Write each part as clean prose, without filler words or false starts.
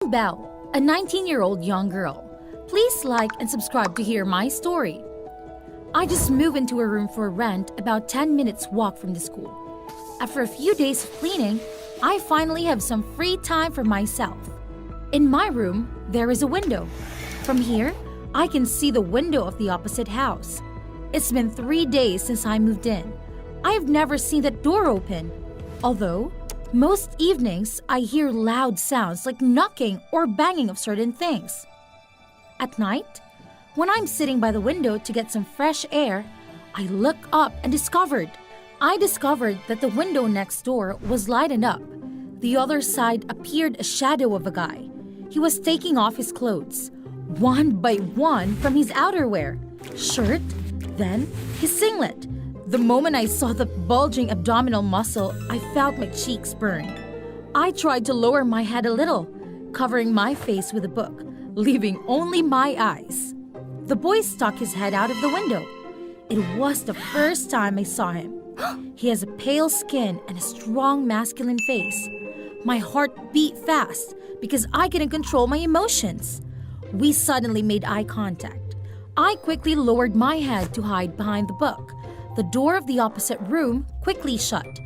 Belle, a 19-year-old young girl. Please like and subscribe to hear my story. I just moved into a room for rent about 10 minutes walk from the school. After a few days of cleaning, I finally have some free time for myself. In my room, there is a window. From here, I can see the window of the opposite house. It's been 3 days since I moved in. I have never seen that door open. Although, most evenings, I hear loud sounds like knocking or banging of certain things. At night, when I'm sitting by the window to get some fresh air, I look up and discovered that the window next door was lighted up. The other side appeared a shadow of a guy. He was taking off his clothes, one by one from his outerwear, shirt, then his singlet. The moment I saw the bulging abdominal muscle, I felt my cheeks burn. I tried to lower my head a little, covering my face with a book, leaving only my eyes. The boy stuck his head out of the window. It was the first time I saw him. He has a pale skin and a strong masculine face. My heart beat fast because I couldn't control my emotions. We suddenly made eye contact. I quickly lowered my head to hide behind the book. The door of the opposite room quickly shut.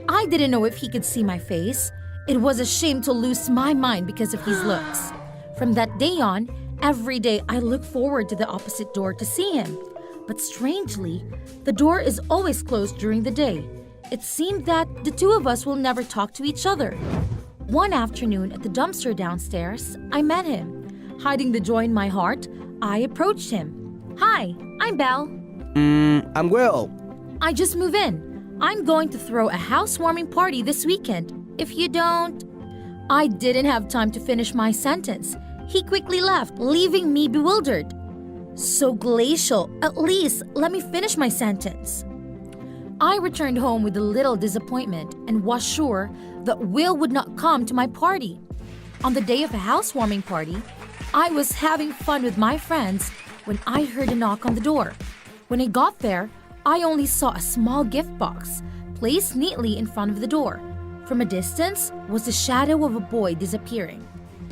I didn't know if he could see my face. It was a shame to lose my mind because of his looks. From that day on, every day I look forward to the opposite door to see him. But strangely, the door is always closed during the day. It seemed that the two of us will never talk to each other. One afternoon at the dumpster downstairs, I met him. Hiding the joy in my heart, I approached him. "Hi, I'm Belle." I'm Will. "I just moved in. I'm going to throw a housewarming party this weekend. If you don't..." I didn't have time to finish my sentence. He quickly left, leaving me bewildered. So glacial, at least let me finish my sentence. I returned home with a little disappointment and was sure that Will would not come to my party. On the day of a housewarming party, I was having fun with my friends when I heard a knock on the door. When I got there, I only saw a small gift box placed neatly in front of the door. From a distance was the shadow of a boy disappearing.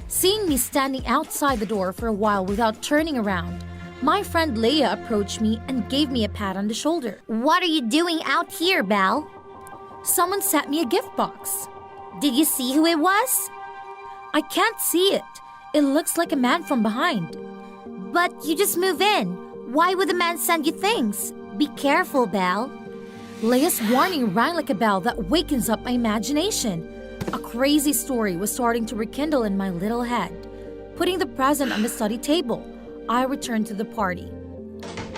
Seeing me standing outside the door for a while without turning around, my friend Leia approached me and gave me a pat on the shoulder. What are you doing out here, Belle? Someone sent me a gift box. Did you see who it was? I can't see it. It looks like a man from behind. But you just moved in. Why would the man send you things? Be careful, Belle. Leia's warning rang like a bell that wakens up my imagination. A crazy story was starting to rekindle in my little head. Putting the present on the study table, I returned to the party.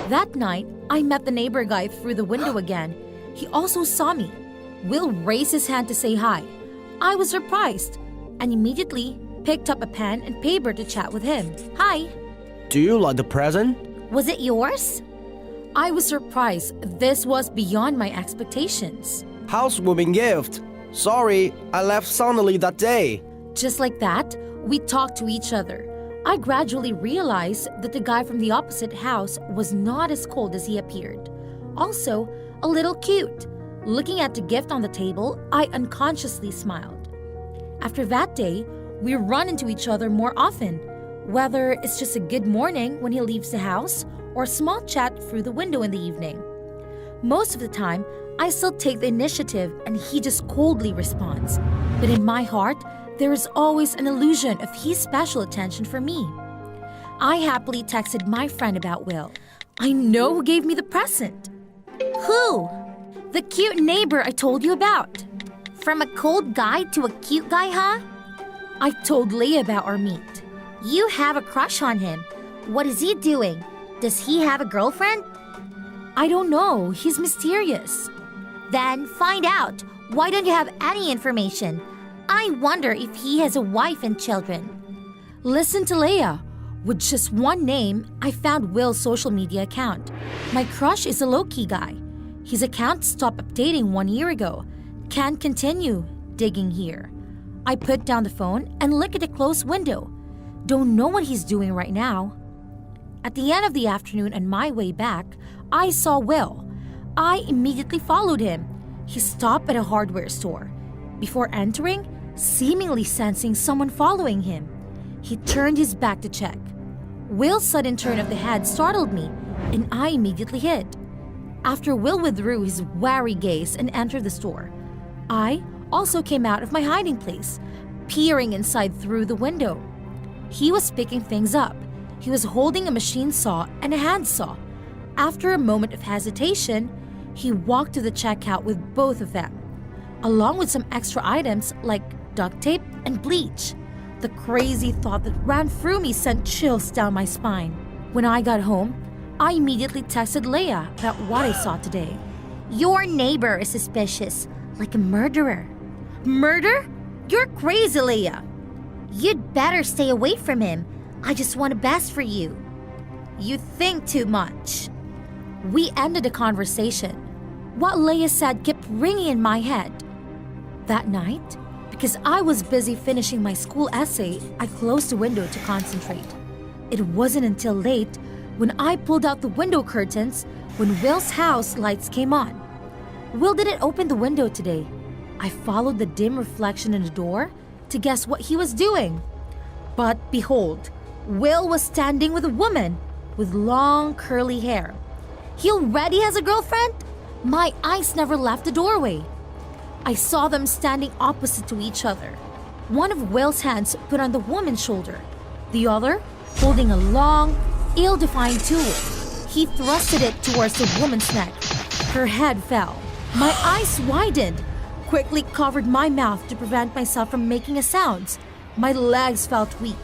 That night, I met the neighbor guy through the window again. He also saw me. Will raised his hand to say hi. I was surprised and immediately picked up a pen and paper to chat with him. "Hi." Do you like the present? Was it yours? I was surprised. This was beyond my expectations. Housewarming gift. Sorry, I left suddenly that day. Just like that, we talked to each other. I gradually realized that the guy from the opposite house was not as cold as he appeared. Also, a little cute. Looking at the gift on the table, I unconsciously smiled. After that day, we run into each other more often, whether it's just a good morning when he leaves the house or a small chat through the window in the evening. Most of the time, I still take the initiative and he just coldly responds. But in my heart, there is always an illusion of his special attention for me. I happily texted my friend about Will. I know who gave me the present. Who? The cute neighbor I told you about. From a cold guy to a cute guy, huh? I told Leia about our meet. You have a crush on him. What is he doing? Does he have a girlfriend? I don't know. He's mysterious. Then find out. Why don't you have any information? I wonder if he has a wife and children. Listen to Leia. With just one name, I found Will's social media account. My crush is a low-key guy. His account stopped updating 1 year ago. Can't continue digging here. I put down the phone and look at the closed window. Don't know what he's doing right now. At the end of the afternoon on my way back, I saw Will. I immediately followed him. He stopped at a hardware store. Before entering, seemingly sensing someone following him, He turned his back to check. Will's sudden turn of the head startled me, and I immediately hid. After Will withdrew his wary gaze and entered the store, I also came out of my hiding place, peering inside through the window. He was picking things up. He was holding a machine saw and a handsaw. After a moment of hesitation, he walked to the checkout with both of them, along with some extra items like duct tape and bleach. The crazy thought that ran through me sent chills down my spine. When I got home, I immediately texted Leia about what I saw today. Your neighbor is suspicious, like a murderer. Murder? You're crazy, Leia. You'd better stay away from him. I just want the best for you. You think too much. We ended the conversation. What Leia said kept ringing in my head. That night, because I was busy finishing my school essay, I closed the window to concentrate. It wasn't until late when I pulled out the window curtains when Will's house lights came on. Will didn't open the window today. I followed the dim reflection in the door to guess what he was doing. But behold, Will was standing with a woman with long curly hair. He already has a girlfriend? My eyes never left the doorway. I saw them standing opposite to each other. One of Will's hands put on the woman's shoulder, the other holding a long, ill-defined tool. He thrusted it towards the woman's neck. Her head fell. My eyes widened, quickly covered my mouth to prevent myself from making a sound. My legs felt weak.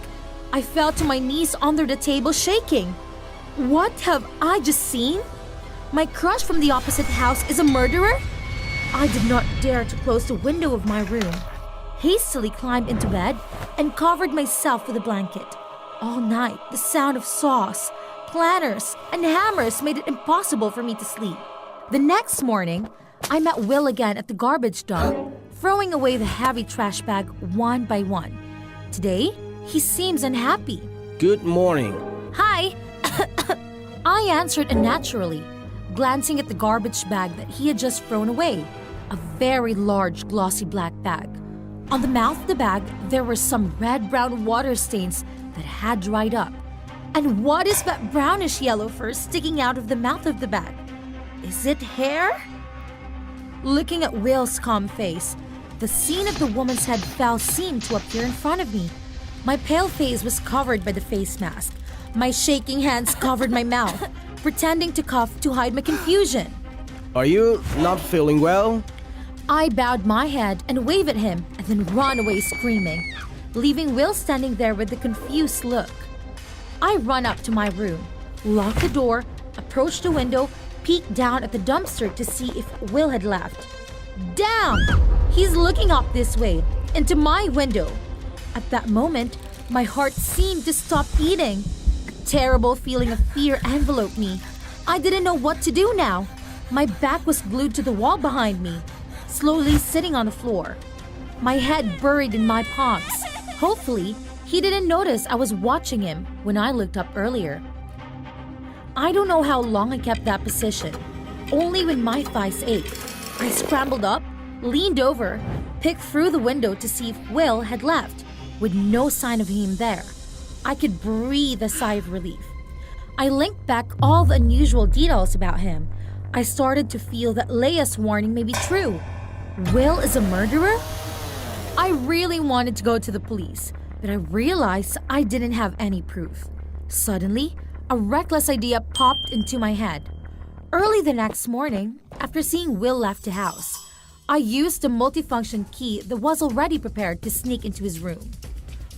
I fell to my knees under the table, shaking. What have I just seen? My crush from the opposite house is a murderer? I did not dare to close the window of my room. Hastily climbed into bed and covered myself with a blanket. All night, the sound of saws, planners, and hammers made it impossible for me to sleep. The next morning, I met Will again at the garbage dump, throwing away the heavy trash bag one by one. Today, he seems unhappy. Good morning. Hi. I answered unnaturally, glancing at the garbage bag that he had just thrown away, a very large glossy black bag. On the mouth of the bag, there were some red-brown water stains that had dried up. And what is that brownish yellow fur sticking out of the mouth of the bag? Is it hair? Looking at Will's calm face, the scene of the woman's head fell seemed to appear in front of me. My pale face was covered by the face mask. My shaking hands covered my mouth, pretending to cough to hide my confusion. Are you not feeling well? I bowed my head and waved at him and then ran away screaming, leaving Will standing there with a confused look. I ran up to my room, locked the door, approached the window, peeked down at the dumpster to see if Will had left. Damn! He's looking up this way, into my window. At that moment, my heart seemed to stop beating. A terrible feeling of fear enveloped me. I didn't know what to do now. My back was glued to the wall behind me, slowly sitting on the floor, my head buried in my palms. Hopefully, he didn't notice I was watching him when I looked up earlier. I don't know how long I kept that position. Only when my thighs ached, I scrambled up, leaned over, picked through the window to see if Will had left, with no sign of him there. I could breathe a sigh of relief. I linked back all the unusual details about him. I started to feel that Leia's warning may be true. Will is a murderer? I really wanted to go to the police, but I realized I didn't have any proof. Suddenly, a reckless idea popped into my head. Early the next morning, after seeing Will left the house, I used the multifunction key that was already prepared to sneak into his room.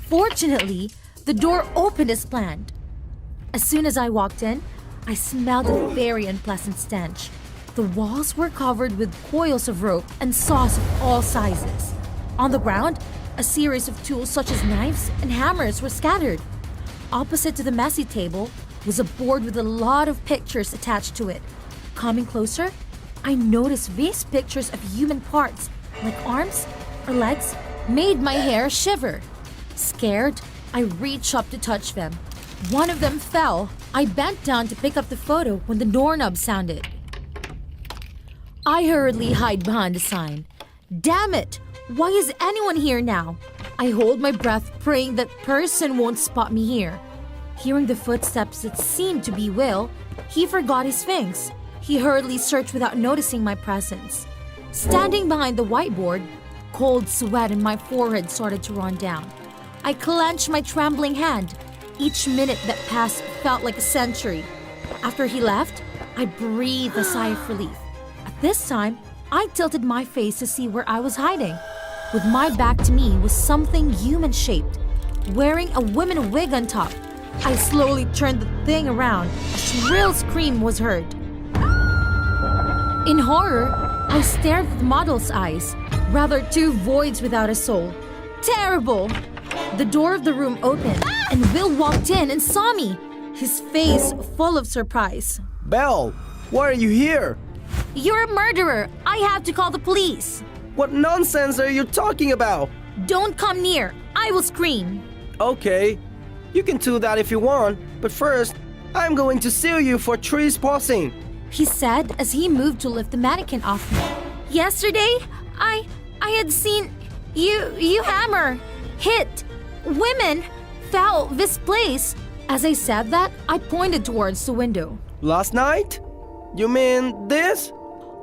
Fortunately, the door opened as planned. As soon as I walked in, I smelled a very unpleasant stench. The walls were covered with coils of rope and saws of all sizes. On the ground, a series of tools such as knives and hammers were scattered. Opposite to the messy table was a board with a lot of pictures attached to it. Coming closer, I noticed these pictures of human parts, like arms or legs, made my hair shiver. Scared, I reached up to touch them. One of them fell. I bent down to pick up the photo when the doorknob sounded. I hurriedly hid behind the sign. Damn it! Why is anyone here now? I hold my breath, praying that person won't spot me here. Hearing the footsteps that seemed to be Will, he forgot his things. He hurriedly searched without noticing my presence. Standing behind the whiteboard, cold sweat in my forehead started to run down. I clenched my trembling hand. Each minute that passed felt like a century. After he left, I breathed a sigh of relief. At this time, I tilted my face to see where I was hiding. With my back to me was something human-shaped, wearing a woman wig on top. I slowly turned the thing around. A shrill scream was heard. In horror, I stared with the model's eyes, rather two voids without a soul. Terrible! The door of the room opened, and Will walked in and saw me, his face full of surprise. Belle, why are you here? You're a murderer. I have to call the police. What nonsense are you talking about? Don't come near. I will scream. Okay, you can do that if you want, but first, I'm going to sue you for trespassing. He said as he moved to lift the mannequin off me. Yesterday, I had seen you hammer, hit, women, foul this place. As I said that, I pointed towards the window. Last night? You mean this?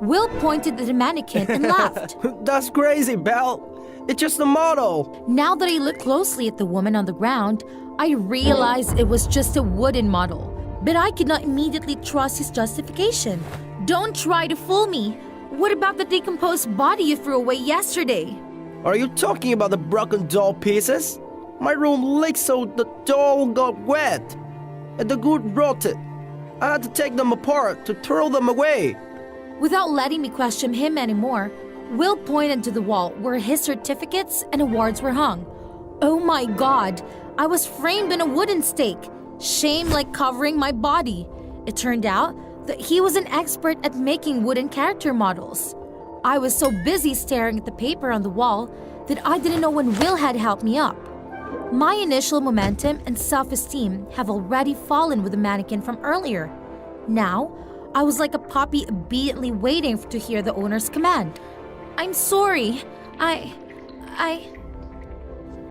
Will pointed at the mannequin and laughed. That's crazy, Belle. It's just a model. Now that I looked closely at the woman on the ground, I realized it was just a wooden model. But I could not immediately trust his justification. Don't try to fool me. What about the decomposed body you threw away yesterday? Are you talking about the broken doll pieces? My room leaked so the doll got wet, and the good rotted. I had to take them apart to throw them away. Without letting me question him anymore, Will pointed to the wall where his certificates and awards were hung. Oh my God, I was framed in a wooden stake, shame like covering my body. It turned out that he was an expert at making wooden character models. I was so busy staring at the paper on the wall that I didn't know when Will had helped me up. My initial momentum and self-esteem have already fallen with the mannequin from earlier. Now, I was like a puppy obediently waiting to hear the owner's command. I'm sorry. I